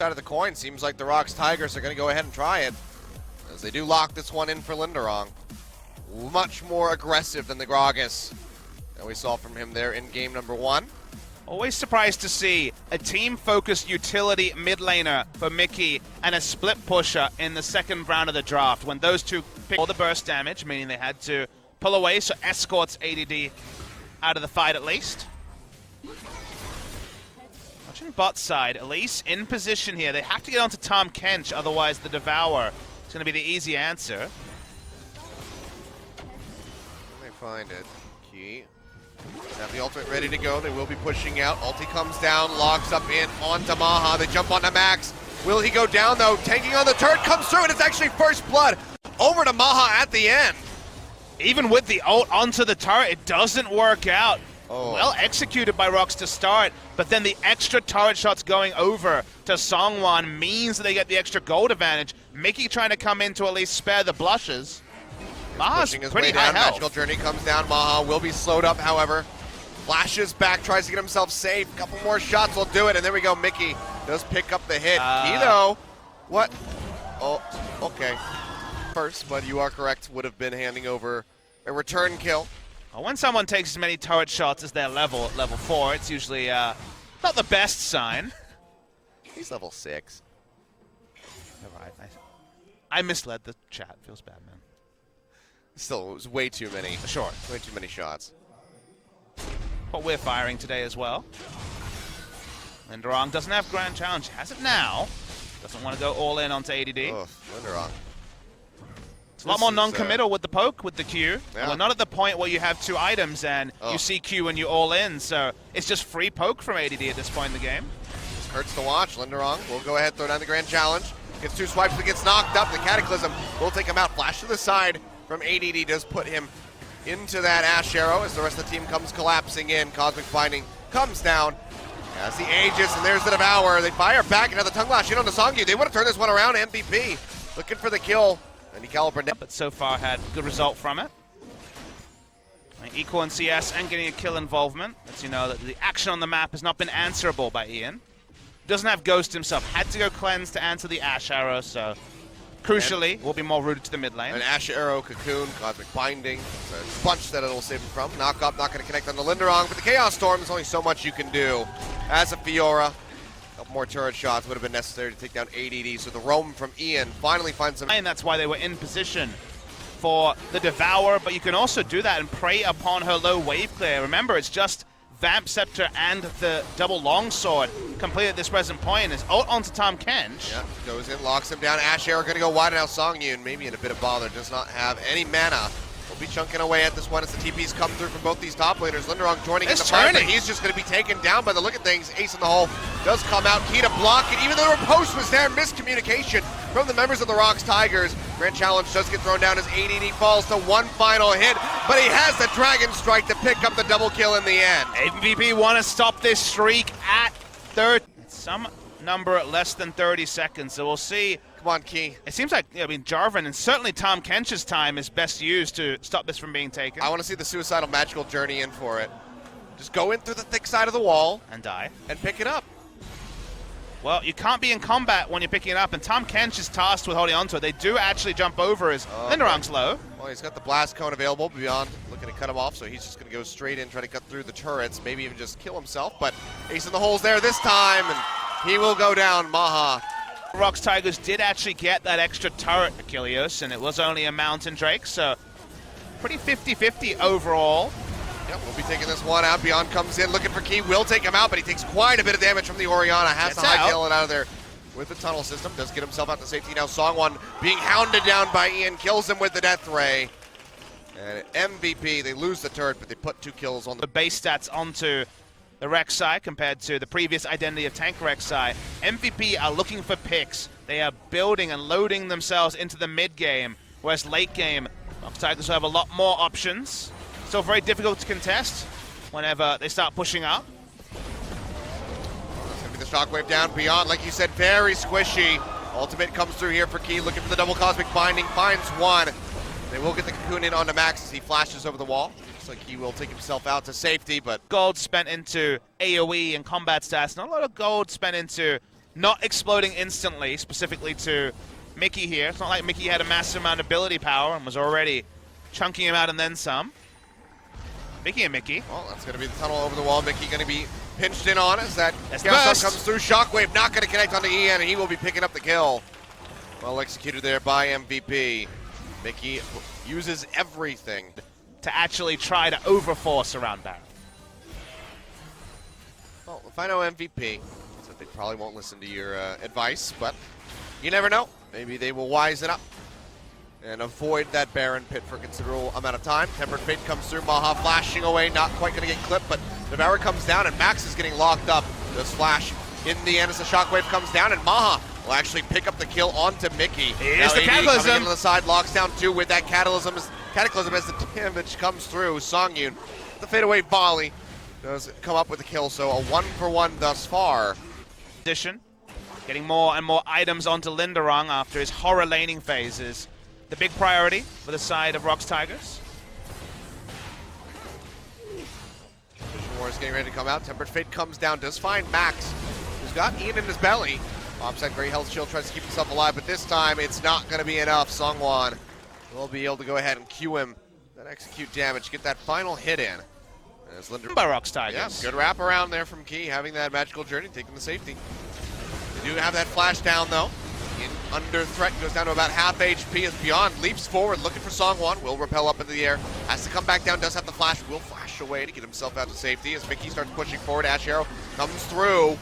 Side of the coin, seems like the ROX Tigers are going to go ahead and try it, as they do lock this one in for Linderong. Much more aggressive than the Gragas that we saw from him there in game number 1. Always surprised to see a team-focused utility mid laner for Mickey and a split pusher in the second round of the draft, when those two picked all the burst damage, meaning they had to pull away, so escorts ADD out of the fight at least. Watching bot side, Elise in position here. They have to get onto Tom Kench, otherwise the Devour is going to be the easy answer. They find it. Key. Have the ultimate ready to go. They will be pushing out. Ulti comes down, logs up in onto Maha. They jump onto Max. Will he go down though? Tanking on the turret comes through, and it's actually first blood over to Maha at the end. Even with the ult onto the turret, it doesn't work out. Oh. Well executed by ROX to start, but then the extra turret shots going over to Songwon means that they get the extra gold advantage. Mickey trying to come in to at least spare the blushes. Maha's pushing his pretty way high down. health. Magical Journey comes down. Maha will be slowed up, however. Flashes back, tries to get himself safe. Couple more shots will do it, and there we go. Mickey does pick up the hit. He though, what? Oh, okay. First, but you are correct, would have been handing over a return kill. Well, when someone takes as many turret shots as their level at level 4, it's usually not the best sign. He's level 6. Right, I misled the chat. Feels bad, man. Still, it was way too many. Sure. Way too many shots. But we're firing today as well. Linderong doesn't have Grand Challenge. Has it now. Doesn't want to go all in onto ADD. Oh, Linderong. It's a lot more non-committal with the poke, with the Q. Yeah. We're not at the point where you have 2 items and you see Q and you all in, so it's just free poke from ADD at this point in the game. This hurts to watch. Linderong will go ahead, throw down the Grand Challenge. Gets 2 swipes, but gets knocked up. The Cataclysm will take him out. Flash to the side from ADD does put him into that Ash Arrow as the rest of the team comes collapsing in. Cosmic Binding comes down as the Aegis, and there's the Devour. They fire back into the Tongue Lash in on the Songyu. They want to turn this one around. MVP looking for the kill. And he calibrated. But so far had good result from it. Equal in CS and getting a kill involvement. Lets you know that the action on the map has not been answerable by Ian. Doesn't have Ghost himself. Had to go cleanse to answer the Ash Arrow, so crucially, will be more rooted to the mid lane. An Ash Arrow, Cocoon, Cosmic Binding. It's a bunch that it'll save him from. Knock up, not going to connect on the Linderong, but the Chaos Storm, there's only so much you can do. As a Fiora, a couple more turret shots would have been necessary to take down ADD, so the roam from Ian finally finds some. And that's why they were in position for the Devour, but you can also do that and prey upon her low wave clear. Remember, it's just Vamp Scepter and the double longsword completed at this present point. Is ult onto Tom Kench. Yeah, goes in, locks him down. Ash Arrow going to go wide now. Songyun maybe in a bit of bother, does not have any mana. Will be chunking away at this one as the TPs come through from both these top laners. Linderong joining in the fight, but he's just going to be taken down by the look of things. Ace in the hole does come out. Key to block it, even though the post was there. Miscommunication from the members of the ROX Tigers. Grand Challenge does get thrown down as ADD falls to one final hit, but he has the Dragon Strike to pick up the double kill in the end. MVP want to stop this streak at some number less than 30 seconds, so we'll see. Come on, Key. It seems like, Jarvan and certainly Tom Kench's time is best used to stop this from being taken. I want to see the Suicidal Magical Journey in for it. Just go in through the thick side of the wall. And die. And pick it up. Well, you can't be in combat when you're picking it up, and Tom Kench is tasked with holding onto it. They do actually jump over as Linderong's low. Well, he's got the Blast Cone available beyond looking to cut him off, so he's just going to go straight in, try to cut through the turrets, maybe even just kill himself, but Ace in the hole's there this time, and he will go down. Maha. ROX Tigers did actually get that extra turret, Achilles, and it was only a Mountain Drake, so pretty 50-50 overall. Yep, we'll be taking this one out. Beyond comes in, looking for Key, will take him out, but he takes quite a bit of damage from the Orianna. Has to hightail it out of there with the tunnel system. Does get himself out to safety now. Songwon being hounded down by Ian, kills him with the Death Ray. And MVP, they lose the turret, but they put 2 kills on the base stats onto the Rek'Sai compared to the previous identity of Tank Rek'Sai. MVP are looking for picks. They are building and loading themselves into the mid game, whereas late game, ROX Tigers have a lot more options. Still very difficult to contest whenever they start pushing up. That's going to be the shockwave down. Beyond, like you said, very squishy. Ultimate comes through here for Key, looking for the double Cosmic Binding, finds one. They will get the Cocoon in onto Max as he flashes over the wall. Looks like he will take himself out to safety, but gold spent into AoE and combat stats. Not a lot of gold spent into not exploding instantly, specifically to Mickey here. It's not like Mickey had a massive amount of ability power and was already chunking him out and then some. Mickey and Mickey. Well, that's going to be the tunnel over the wall. Mickey going to be pinched in on as that That's Chaos comes through. Shockwave not going to connect onto Ian, and he will be picking up the kill. Well executed there by MVP. Mickey uses everything to actually try to overforce around Baron. Well, if I know MVP, so they probably won't listen to your advice, but you never know. Maybe they will wisen up and avoid that Baron pit for a considerable amount of time. Tempered Fate comes through. Maha flashing away, not quite going to get clipped, but Navarra comes down, and Max is getting locked up. Does flash in the end as the Shockwave comes down, and Maha will actually pick up the kill onto Mickey. Here's the Cataclysm. Coming into the side, locks down 2 with that Cataclysm as the damage comes through. Songyun, the fadeaway volley, does come up with a kill, so a 1-for-1 thus far. Addition, getting more and more items onto Linderung after his horror laning phases. The big priority for the side of ROX Tigers. Vision War is getting ready to come out. Tempered Fate comes down, does find Max, who's got Ian in his belly. Offside, great health shield, tries to keep himself alive, but this time it's not going to be enough. Songwon will be able to go ahead and Q him, then execute damage, get that final hit in. As By ROX Tigers. Yeah, good wrap around there from Key, having that magical journey, taking the safety. They do have that flash down though. In under threat, goes down to about half HP as Beyond leaps forward, looking for Songwon, will repel up into the air, has to come back down, does have the flash, will flash away to get himself out to safety as Mickey starts pushing forward. Ash Arrow comes through.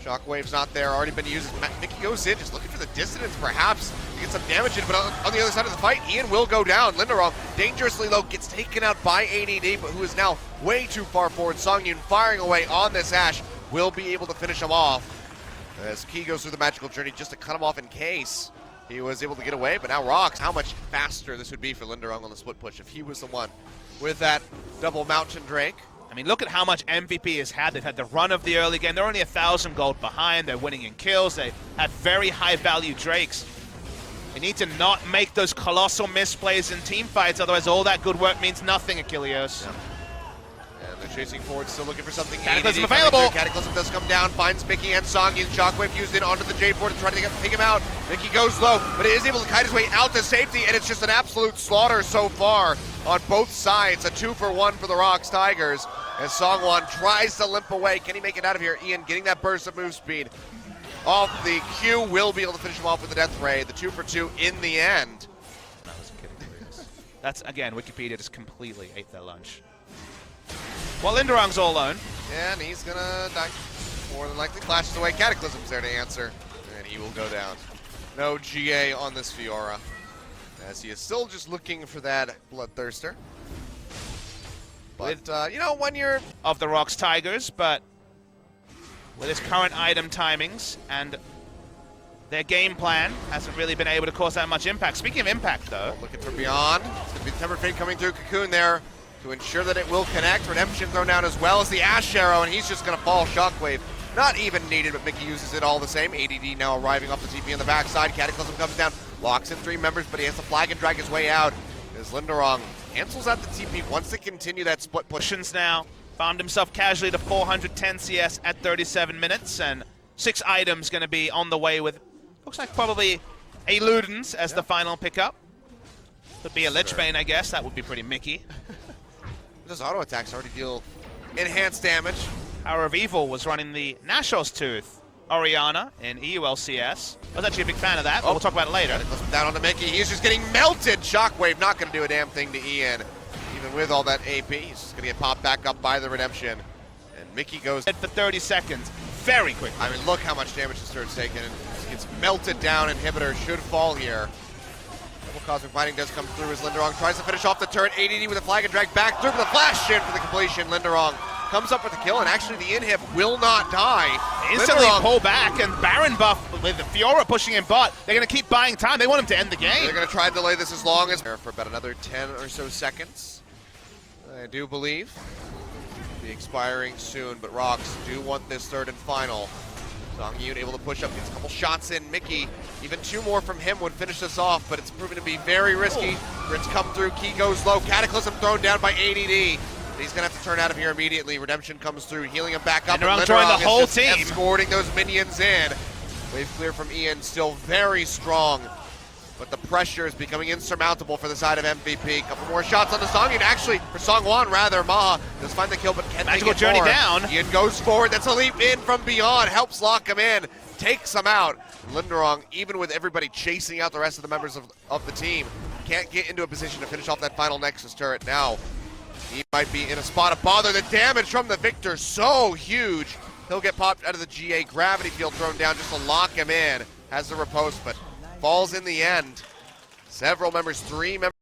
Shockwave's not there, already been used. Mickey goes in, just looking for the dissonance perhaps to get some damage in, but on the other side of the fight, Ian will go down. Linderung, dangerously low, gets taken out by ADD, but who is now way too far forward. Songyun firing away on this Ash, will be able to finish him off. As Key goes through the magical journey just to cut him off in case he was able to get away, but now ROX, how much faster this would be for Linderung on the split push if he was the one with that double Mountain Drake. I mean, look at how much MVP has had. They've had the run of the early game. They're only 1,000 gold behind. They're winning in kills. They have very high-value Drakes. They need to not make those colossal misplays in team fights, otherwise all that good work means nothing, Achilleos. Yeah. And they're chasing forward, still looking for something. Cataclysm available! Cataclysm does come down, finds Mickey and Songyun. Shockwave used in onto the J4 to try to take him out. Mickey goes low, but he is able to kite his way out to safety, and it's just an absolute slaughter so far on both sides. A 2-for-1 for the ROX Tigers. As Songwon tries to limp away. Can he make it out of here? Ian getting that burst of move speed off the Q, will be able to finish him off with the Death Ray. The 2-for-2 in the end. I wasn't kidding. That's, again, Wikipedia just completely ate their lunch. Well, Linderung's all alone. And he's gonna die. More than likely clashes away. Cataclysm's there to answer. And he will go down. No GA on this Fiora, as he is still just looking for that Bloodthirster. But, you know, when you're... Of the ROX Tigers, but with his current item timings and their game plan, hasn't really been able to cause that much impact. Speaking of impact, though... Looking for Beyond. It's going to be the Tempered Fate coming through. Cocoon there to ensure that it will connect. Redemption thrown down as well as the Ash Arrow, and he's just going to fall. Shockwave, not even needed, but Mickey uses it all the same. ADD now arriving off the TP on the backside. Cataclysm comes down, locks in 3 members, but he has to flag and drag his way out. As Linderung cancels out the TP, wants to continue that split push. Now found himself casually to 410 CS at 37 minutes, and 6 items going to be on the way with, looks like probably a Ludens as the final pickup. Could be a Lichbane, I guess. That would be pretty Mickey. Those auto attacks already deal enhanced damage. Hour of Evil was running the Nashor's Tooth Orianna in EULCS. I was actually a big fan of that, but we'll talk about it later. Down on the Mickey. He's just getting melted. Shockwave not going to do a damn thing to Ian. Even with all that AP, he's just going to get popped back up by the Redemption. And Mickey goes... For 30 seconds. Very quick. I mean, look how much damage this turn's taken. He gets melted down. Inhibitor should fall here. Double Cosmic Fighting does come through as Linderung tries to finish off the turret. ADD with a flag and drag back through for the flash in for the completion. Linderung comes up with the kill, and actually the inhib will not die. Instantly pull back, and Baron buff with the Fiora pushing in bot. They're going to keep buying time. They want him to end the game. They're going to try to delay this as long as... For about another 10 or so seconds, I do believe. Be expiring soon, but ROX do want this third and final. Songyun able to push up, gets a couple shots in. Mickey, even 2 more from him would finish this off, but it's proven to be very risky. Grits come through, Key goes low. Cataclysm thrown down by ADD. He's going to have to turn out of here immediately. Redemption comes through, healing him back up. Lindorong joined the whole team. Escorting those minions in. Wave clear from Ian, still very strong. But the pressure is becoming insurmountable for the side of MVP. Couple more shots on the Song, and actually, for Songwon rather, Maha does find the kill, but can't Magical make it journey more. down. Ian goes forward, that's a leap in from beyond, helps lock him in, takes him out. Lindorong, even with everybody chasing out the rest of the members of the team, can't get into a position to finish off that final Nexus turret now. He might be in a spot of bother. The damage from the Victor so huge. He'll get popped out of the GA. Gravity field thrown down just to lock him in. Has the riposte, but falls in the end. Several members, 3 members.